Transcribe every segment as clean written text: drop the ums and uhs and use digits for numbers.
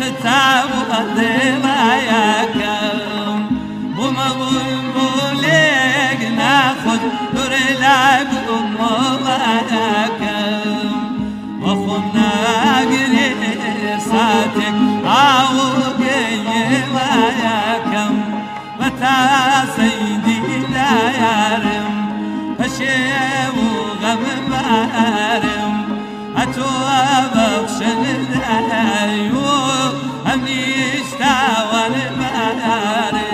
ختام ضياياكم وما بولك ناخذ دور لعب أمواياكم وخنا قرير صاتك عاوقي وياكم متى سيدي لا يارم فشي وغم بارم أتوابق شل العيون أمني اشتاوى المعارف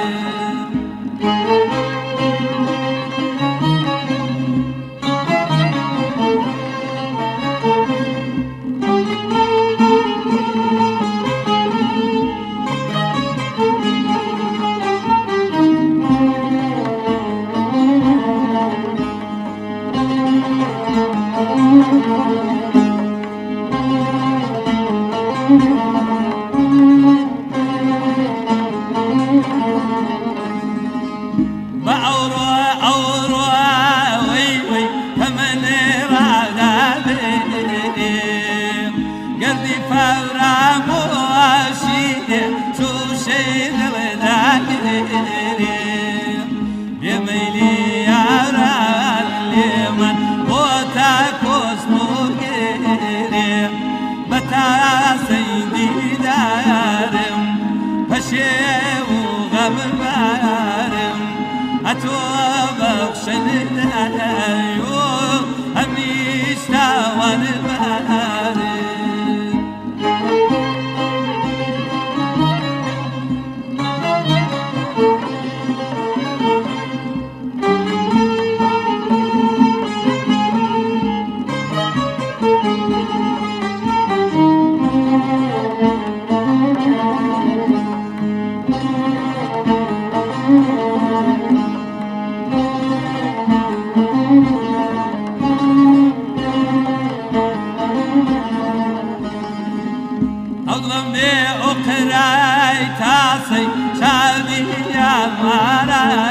قلبي فرام واشيد شو شيد الوداعير يميلي يا راليمن وتاكوس مغيري متى سيدي دارم فشي وغم بارم أتوبك شدد العيون أميشتا والبارم أظلمني أقرأي تاسي شادي يا مرأي